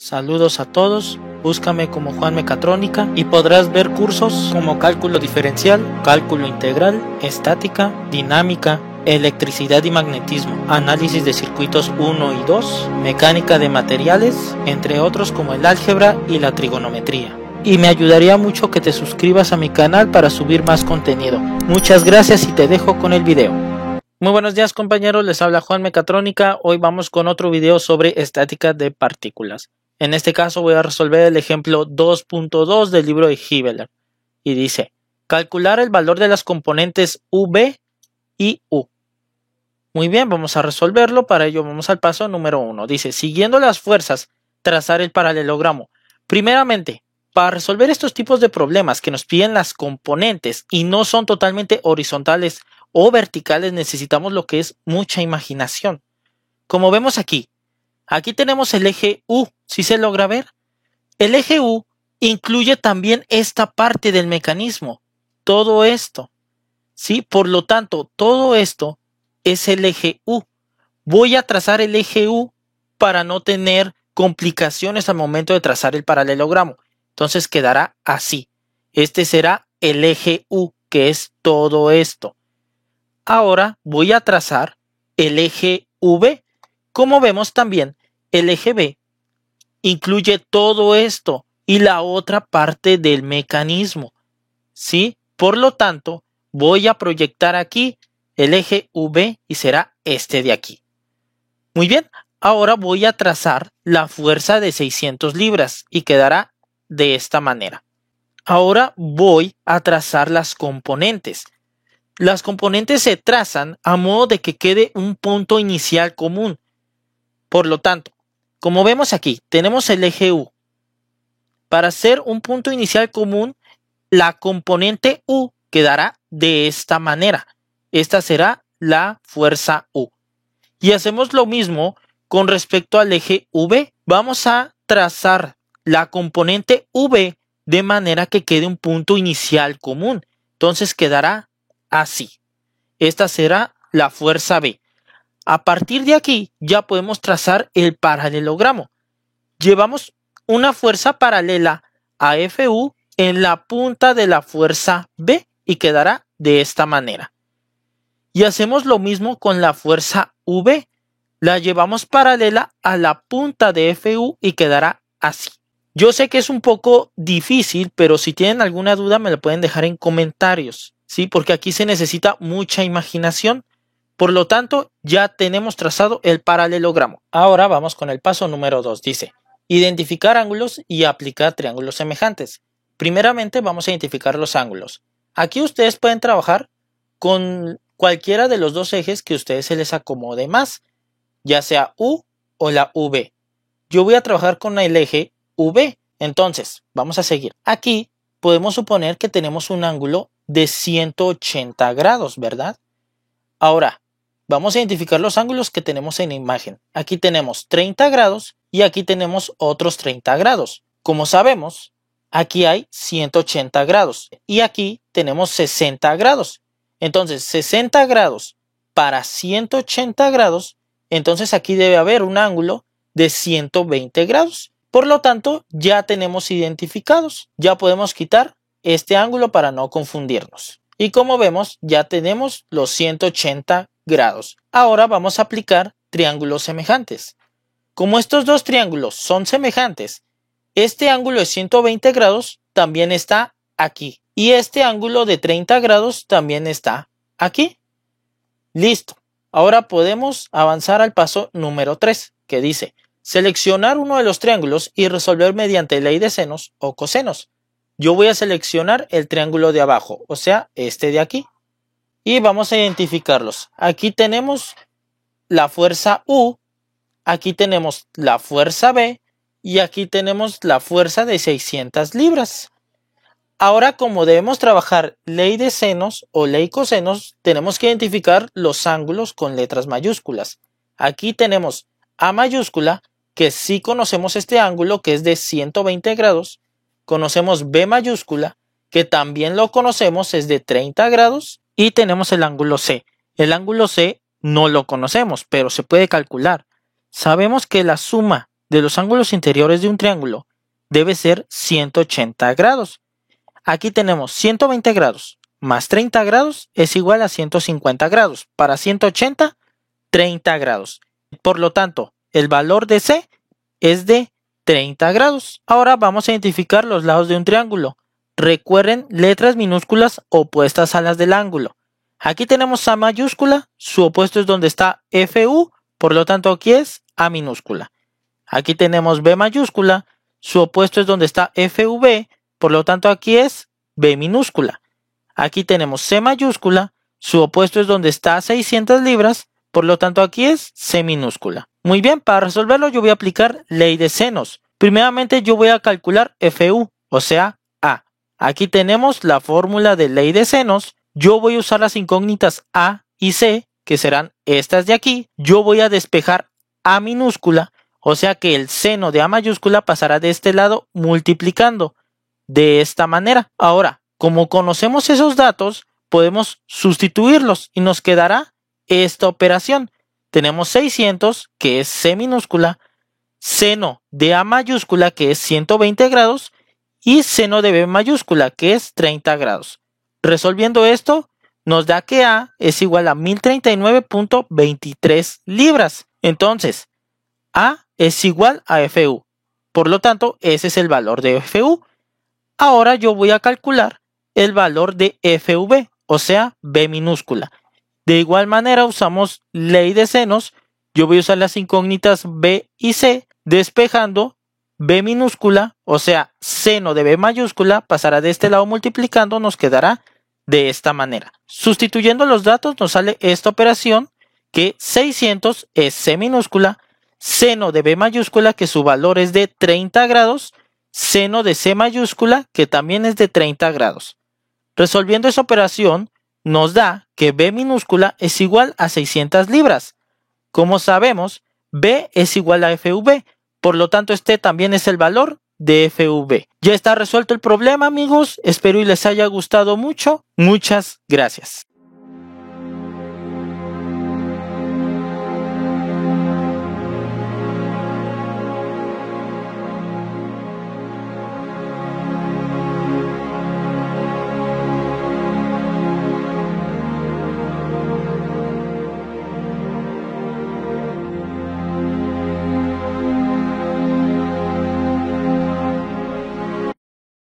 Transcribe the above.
Saludos a todos, búscame como Juan Mecatrónica y podrás ver cursos como cálculo diferencial, cálculo integral, estática, dinámica, electricidad y magnetismo, análisis de circuitos 1 y 2, mecánica de materiales, entre otros como el álgebra y la trigonometría. Y me ayudaría mucho que te suscribas a mi canal para subir más contenido. Muchas gracias y te dejo con el video. Muy buenos días compañeros, les habla Juan Mecatrónica. Hoy vamos con otro video sobre estática de partículas. En este caso voy a resolver el ejemplo 2.2 del libro de Hibbeler. Y dice, calcular el valor de las componentes V y U. Muy bien, vamos a resolverlo. Para ello vamos al paso número 1. Dice, siguiendo las fuerzas, trazar el paralelogramo. Primeramente, para resolver estos tipos de problemas que nos piden las componentes y no son totalmente horizontales o verticales, necesitamos lo que es mucha imaginación. Como vemos aquí tenemos el eje U, ¿sí se logra ver? El eje U incluye también esta parte del mecanismo, todo esto, ¿sí? Por lo tanto, todo esto es el eje U. Voy a trazar el eje U para no tener complicaciones al momento de trazar el paralelogramo. Entonces quedará así. Este será el eje U, que es todo esto. Ahora voy a trazar el eje V. Como vemos también, el eje B incluye todo esto y la otra parte del mecanismo, ¿sí? Por lo tanto, voy a proyectar aquí el eje V y será este de aquí. Muy bien, ahora voy a trazar la fuerza de 600 libras y quedará de esta manera. Ahora voy a trazar las componentes. Las componentes se trazan a modo de que quede un punto inicial común. Por lo tanto, como vemos aquí, tenemos el eje U. Para hacer un punto inicial común, la componente U quedará de esta manera. Esta será la fuerza U. Y hacemos lo mismo con respecto al eje V. Vamos a trazar la componente V de manera que quede un punto inicial común. Entonces quedará así. Esta será la fuerza B. A partir de aquí ya podemos trazar el paralelogramo. Llevamos una fuerza paralela a FU en la punta de la fuerza B y quedará de esta manera. Y hacemos lo mismo con la fuerza V. La llevamos paralela a la punta de FU y quedará así. Yo sé que es un poco difícil, pero si tienen alguna duda me lo pueden dejar en comentarios, ¿sí? Porque aquí se necesita mucha imaginación. Por lo tanto, ya tenemos trazado el paralelogramo. Ahora vamos con el paso número 2. Dice, identificar ángulos y aplicar triángulos semejantes. Primeramente vamos a identificar los ángulos. Aquí ustedes pueden trabajar con cualquiera de los dos ejes que a ustedes se les acomode más, ya sea U o la V. Yo voy a trabajar con el eje V. Entonces, vamos a seguir. Aquí podemos suponer que tenemos un ángulo de 180 grados, ¿verdad? Ahora, vamos a identificar los ángulos que tenemos en la imagen. Aquí tenemos 30 grados y aquí tenemos otros 30 grados. Como sabemos, aquí hay 180 grados y aquí tenemos 60 grados. Entonces, 60 grados para 180 grados, entonces aquí debe haber un ángulo de 120 grados. Por lo tanto, ya tenemos identificados. Ya podemos quitar este ángulo para no confundirnos. Y como vemos, ya tenemos los 180 grados. Ahora vamos a aplicar triángulos semejantes. Como estos dos triángulos son semejantes, este ángulo de 120 grados también está aquí. Y este ángulo de 30 grados también está aquí. Listo. Ahora podemos avanzar al paso número 3, que dice, seleccionar uno de los triángulos y resolver mediante ley de senos o cosenos. Yo voy a seleccionar el triángulo de abajo, o sea, este de aquí. Y vamos a identificarlos. Aquí tenemos la fuerza U, aquí tenemos la fuerza B y aquí tenemos la fuerza de 600 libras. Ahora, como debemos trabajar ley de senos o ley cosenos, tenemos que identificar los ángulos con letras mayúsculas. Aquí tenemos A mayúscula, que sí conocemos este ángulo, que es de 120 grados. Conocemos B mayúscula, que también lo conocemos, es de 30 grados. Y tenemos el ángulo C. El ángulo C no lo conocemos, pero se puede calcular. Sabemos que la suma de los ángulos interiores de un triángulo debe ser 180 grados. Aquí tenemos 120 grados más 30 grados es igual a 150 grados. Para 180, 30 grados. Por lo tanto, el valor de C es de 30 grados. Ahora vamos a identificar los lados de un triángulo. Recuerden letras minúsculas opuestas a las del ángulo. Aquí tenemos A mayúscula, su opuesto es donde está FU, por lo tanto aquí es A minúscula. Aquí tenemos B mayúscula, su opuesto es donde está FV, por lo tanto aquí es B minúscula. Aquí tenemos C mayúscula, su opuesto es donde está 600 libras, por lo tanto aquí es C minúscula. Muy bien, para resolverlo yo voy a aplicar ley de senos. Primeramente yo voy a calcular FU, o sea A. Aquí tenemos la fórmula de ley de senos. Yo voy a usar las incógnitas A y C, que serán estas de aquí. Yo voy a despejar A minúscula, o sea que el seno de A mayúscula pasará de este lado multiplicando de esta manera. Ahora, como conocemos esos datos, podemos sustituirlos y nos quedará esta operación. Tenemos 600, que es C minúscula, seno de A mayúscula, que es 120 grados, y seno de B mayúscula, que es 30 grados. Resolviendo esto, nos da que A es igual a 1039.23 libras. Entonces, A es igual a FU. Por lo tanto, ese es el valor de FU. Ahora yo voy a calcular el valor de FV, o sea, B minúscula. De igual manera usamos ley de senos. Yo voy a usar las incógnitas B y C, despejando B minúscula, o sea, seno de B mayúscula, pasará de este lado multiplicando, nos quedará de esta manera. Sustituyendo los datos nos sale esta operación, que 600 es C minúscula, seno de B mayúscula, que su valor es de 30 grados, seno de C mayúscula, que también es de 30 grados. Resolviendo esa operación, nos da que B minúscula es igual a 600 libras. Como sabemos, B es igual a FV, por lo tanto este también es el valor de FV. Ya está resuelto el problema, amigos. Espero y les haya gustado mucho. Muchas gracias.